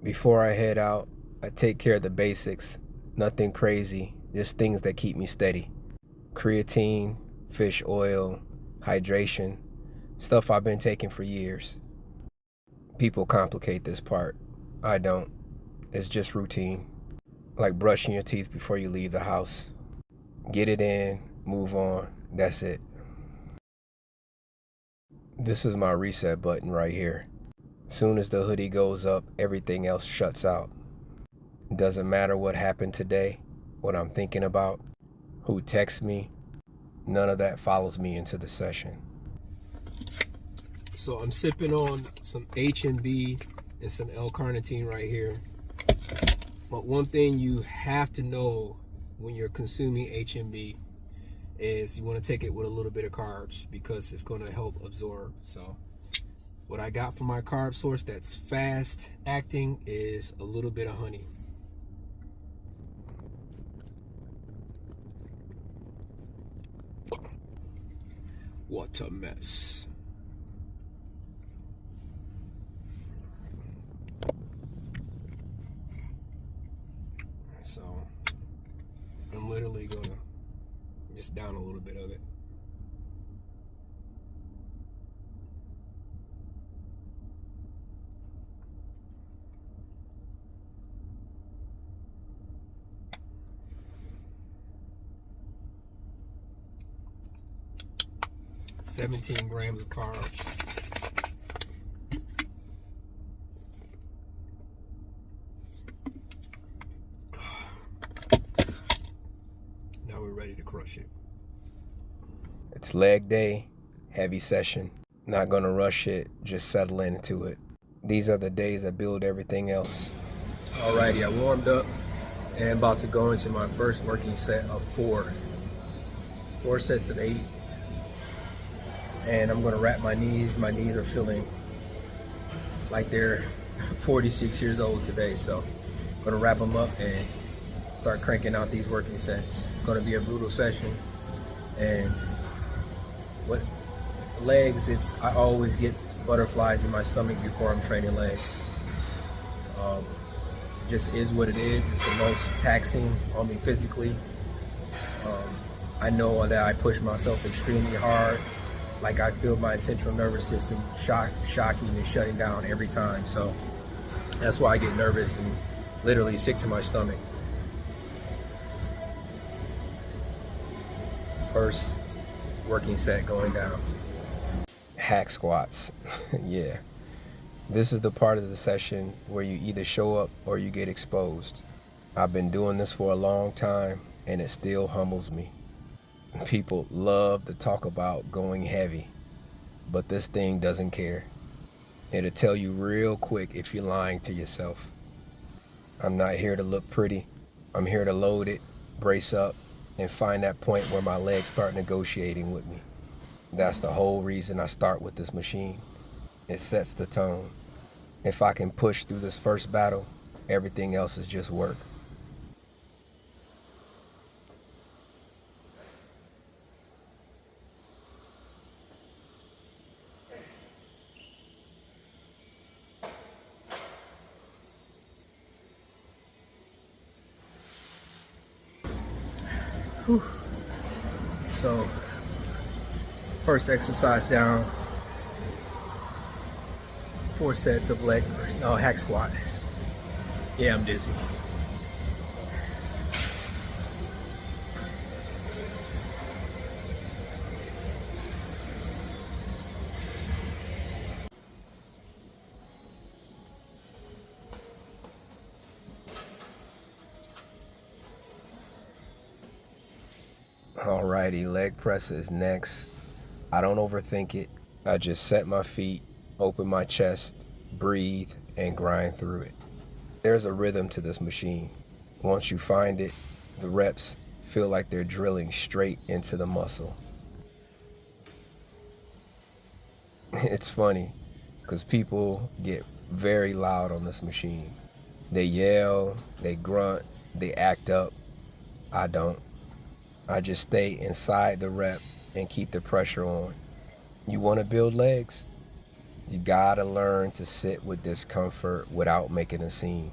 Before I head out, I take care of the basics. Nothing crazy, just things that keep me steady. Creatine, fish oil, hydration, stuff I've been taking for years. People complicate this part. I don't. It's just routine. Like brushing your teeth before you leave the house. Get it in, move on. That's it. This is my reset button right here. Soon as the hoodie goes up, everything else shuts out. Doesn't matter what happened today, what I'm thinking about, who texts me, none of that follows me into the session. So I'm sipping on some H&B and some L-carnitine right here. But one thing you have to know when you're consuming H&B is you want to take it with a little bit of carbs because it's going to help absorb. So what I got from my carb source that's fast acting is a little bit of honey. What a mess. So I'm literally gonna just down a little bit of it. "17 grams of carbs." Now we're ready to crush it. It's leg day, heavy session. Not gonna rush it, just settle into it. These are the days that build everything else. Alrighty, I warmed up and about to go into my first working set of 4. 4 sets of 8. And I'm gonna wrap my knees. My knees are feeling like they're 46 years old today. So I'm gonna wrap them up and start cranking out these working sets. It's gonna be a brutal session. And what legs, I always get butterflies in my stomach before I'm training legs. Just is what it is. It's the most taxing on me physically. I know that I push myself extremely hard. Like I feel my central nervous system shocking and shutting down every time. So that's why I get nervous and literally sick to my stomach. First working set going down. Hack squats. Yeah. This is the part of the session where you either show up or you get exposed. I've been doing this for a long time and it still humbles me. People love to talk about going heavy, but this thing doesn't care. It'll tell you real quick if you're lying to yourself. I'm not here to look pretty. I'm here to load it, brace up, and find that point where my legs start negotiating with me. That's the whole reason I start with this machine. It sets the tone. If I can push through this first battle, everything else is just work. Whew. So, first exercise down, 4 sets of hack squat. Yeah, I'm dizzy. Alrighty, leg presses next. I don't overthink it. I just set my feet, open my chest, breathe, and grind through it. There's a rhythm to this machine. Once you find it, the reps feel like they're drilling straight into the muscle. It's funny, because people get very loud on this machine. They yell, they grunt, they act up. I don't. I just stay inside the rep and keep the pressure on. You want to build legs? You gotta learn to sit with discomfort without making a scene.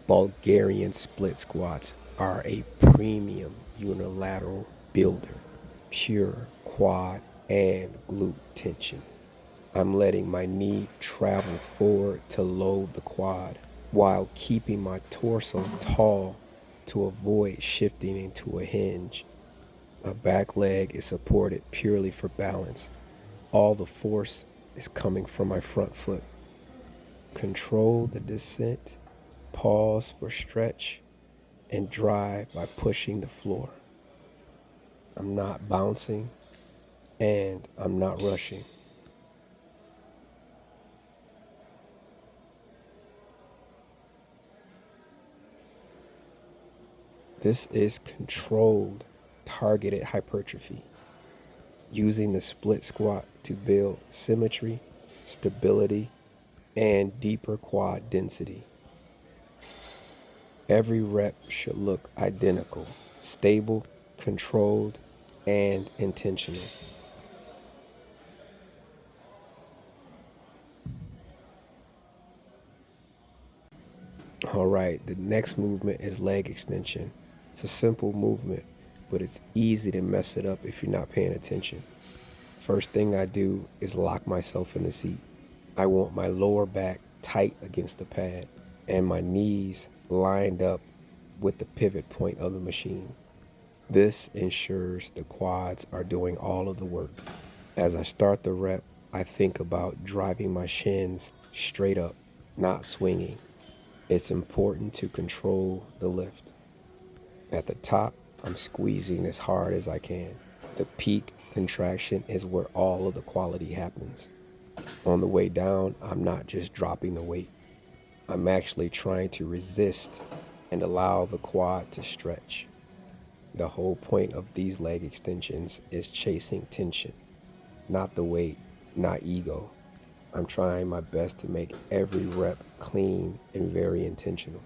Bulgarian split squats are a premium unilateral builder, pure quad and glute tension. I'm letting my knee travel forward to load the quad while keeping my torso tall to avoid shifting into a hinge. My back leg is supported purely for balance. All the force is coming from my front foot. Control the descent, pause for stretch, and drive by pushing the floor. I'm not bouncing and I'm not rushing. This is controlled, targeted hypertrophy, using the split squat to build symmetry, stability, and deeper quad density. Every rep should look identical, stable, controlled, and intentional. All right, the next movement is leg extension. It's a simple movement, but it's easy to mess it up if you're not paying attention. First thing I do is lock myself in the seat. I want my lower back tight against the pad and my knees lined up with the pivot point of the machine. This ensures the quads are doing all of the work. As I start the rep, I think about driving my shins straight up, not swinging. It's important to control the lift. At the top, I'm squeezing as hard as I can. The peak contraction is where all of the quality happens. On the way down, I'm not just dropping the weight. I'm actually trying to resist and allow the quad to stretch. The whole point of these leg extensions is chasing tension, not the weight, not ego. I'm trying my best to make every rep clean and very intentional.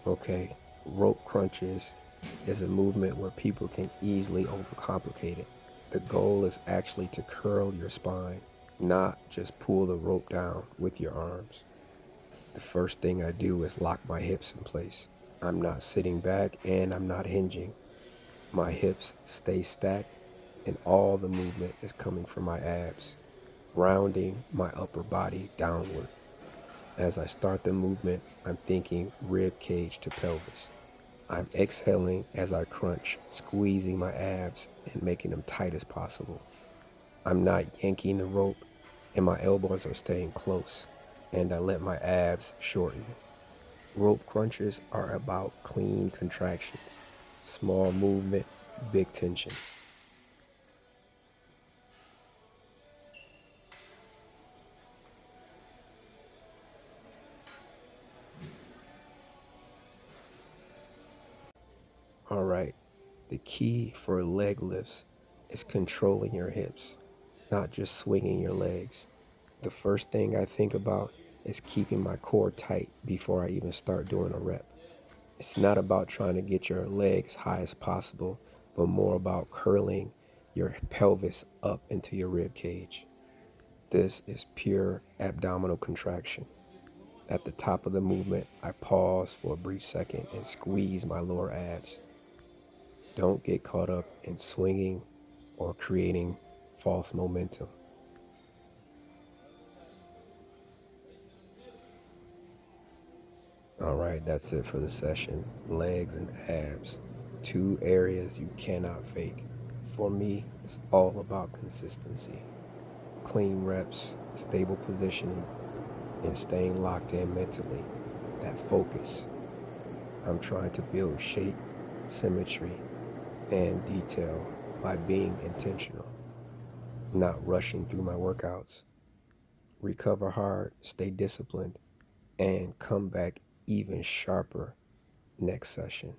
Okay, rope crunches is a movement where people can easily overcomplicate it. The goal is actually to curl your spine, not just pull the rope down with your arms. The first thing I do is lock my hips in place. I'm not sitting back and I'm not hinging. My hips stay stacked and all the movement is coming from my abs, rounding my upper body downward. As I start the movement, I'm thinking rib cage to pelvis. I'm exhaling as I crunch, squeezing my abs and making them tight as possible. I'm not yanking the rope and my elbows are staying close, and I let my abs shorten. Rope crunches are about clean contractions, small movement, big tension. All right, the key for leg lifts is controlling your hips. not just swinging your legs. The first thing I think about is keeping my core tight before I even start doing a rep. It's not about trying to get your legs high as possible, but more about curling your pelvis up into your rib cage. This is pure abdominal contraction. At the top of the movement, I pause for a brief second and squeeze my lower abs. Don't get caught up in swinging or creating false momentum. All right, that's it for the session. Legs and abs, two areas you cannot fake. For me, it's all about consistency. Clean reps, stable positioning, and staying locked in mentally. That focus. I'm trying to build shape, symmetry, and detail by being intentional, not rushing through my workouts. Recover hard, stay disciplined, and come back even sharper next session.